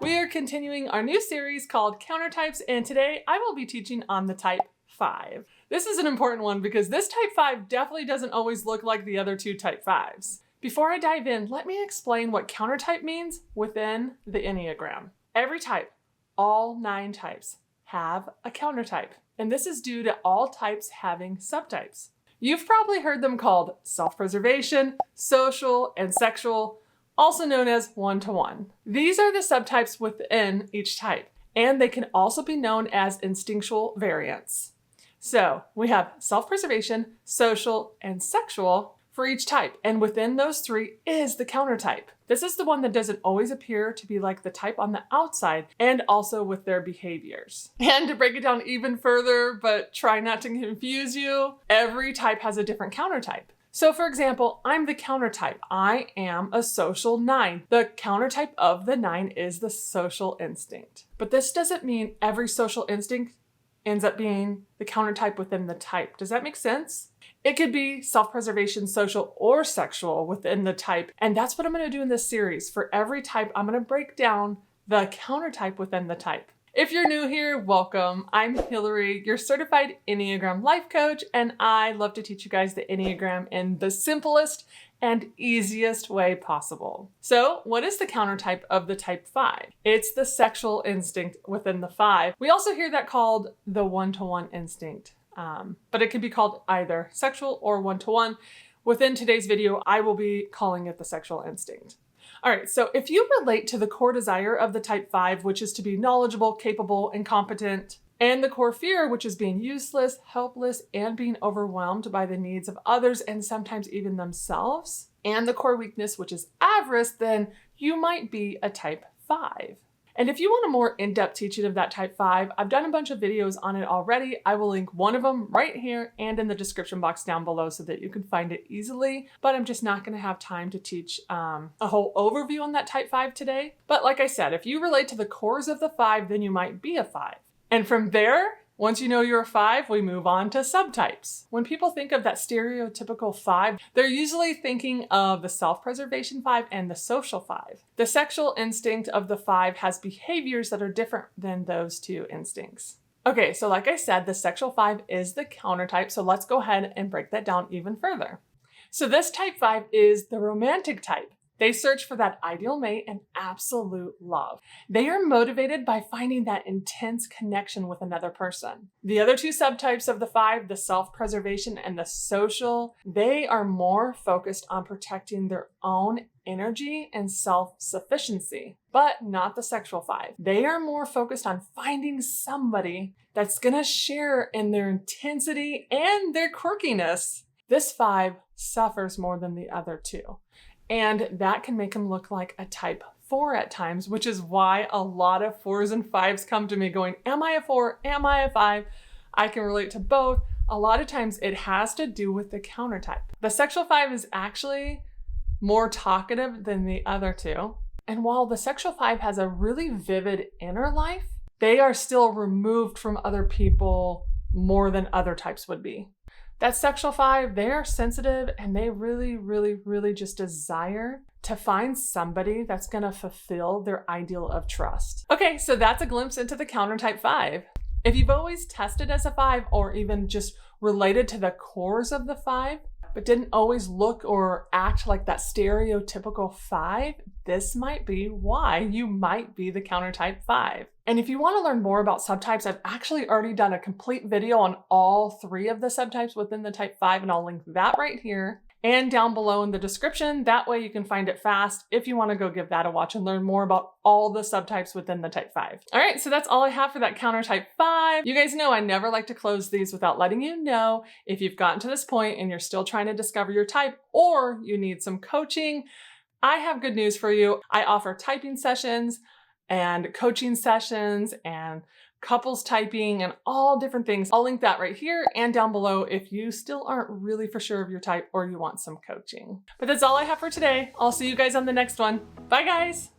We are continuing our new series called Countertypes, and today I will be teaching on the type 5. This is an important one because this type 5 definitely doesn't always look like the other two type 5s. Before I dive in, let me explain what countertype means within the Enneagram. Every type, all 9 types, have a countertype, and this is due to all types having subtypes. You've probably heard them called self-preservation, social, and sexual, also known as one-to-one. These are the subtypes within each type, and they can also be known as instinctual variants. So we have self-preservation, social, and sexual for each type, and within those 3 is the countertype. This is the one that doesn't always appear to be like the type on the outside, and also with their behaviors. And to break it down even further, but try not to confuse you, every type has a different countertype. So for example, I'm the countertype. I am a social 9. The countertype of the 9 is the social instinct. But this doesn't mean every social instinct ends up being the countertype within the type. Does that make sense? It could be self-preservation, social, or sexual within the type. And that's what I'm going to do in this series. For every type, I'm going to break down the countertype within the type. If you're new here, welcome. I'm Hillary, your certified Enneagram life coach, and I love to teach you guys the Enneagram in the simplest and easiest way possible. So what is the countertype of the type 5? It's the sexual instinct within the 5. We also hear that called the one-to-one instinct, but it can be called either sexual or one-to-one. Within today's video, I will be calling it the sexual instinct. All right, so if you relate to the core desire of the type 5, which is to be knowledgeable, capable, and competent, and the core fear, which is being useless, helpless, and being overwhelmed by the needs of others and sometimes even themselves, and the core weakness, which is avarice, then you might be a type 5. And if you want a more in-depth teaching of that type 5, I've done a bunch of videos on it already. I will link one of them right here and in the description box down below so that you can find it easily. But I'm just not going to have time to teach a whole overview on that type 5 today. But like I said, if you relate to the cores of the 5, then you might be a 5. And from there, once you know you're a 5, we move on to subtypes. When people think of that stereotypical 5, they're usually thinking of the self-preservation 5 and the social 5. The sexual instinct of the 5 has behaviors that are different than those 2 instincts. Okay, so like I said, the sexual 5 is the countertype, so let's go ahead and break that down even further. So this type 5 is the romantic type. They search for that ideal mate and absolute love. They are motivated by finding that intense connection with another person. The other 2 subtypes of the 5, the self-preservation and the social, they are more focused on protecting their own energy and self-sufficiency, but not the sexual 5. They are more focused on finding somebody that's gonna share in their intensity and their quirkiness. This 5 suffers more than the other 2. And that can make them look like a type 4 at times, which is why a lot of 4s and 5s come to me going, am I a 4? Am I a 5? I can relate to both. A lot of times it has to do with the countertype. The sexual 5 is actually more talkative than the other 2. And while the sexual 5 has a really vivid inner life, they are still removed from other people more than other types would be. That sexual 5, they are sensitive and they really just desire to find somebody that's going to fulfill their ideal of trust. Okay, so that's a glimpse into the countertype 5. If you've always tested as a 5 or even just related to the cores of the 5, but didn't always look or act like that stereotypical 5, this might be why you might be the countertype 5. And if you want to learn more about subtypes, I've actually already done a complete video on all 3 of the subtypes within the type 5, and I'll link that right here and down below in the description. That way you can find it fast if you want to go give that a watch and learn more about all the subtypes within the type 5. All right, so that's all I have for that countertype 5. You guys know I never like to close these without letting you know if you've gotten to this point and you're still trying to discover your type or you need some coaching. I have good news for you. I offer typing sessions and coaching sessions and couples typing and all different things. I'll link that right here and down below if you still aren't really for sure of your type or you want some coaching. But that's all I have for today. I'll see you guys on the next one. Bye guys.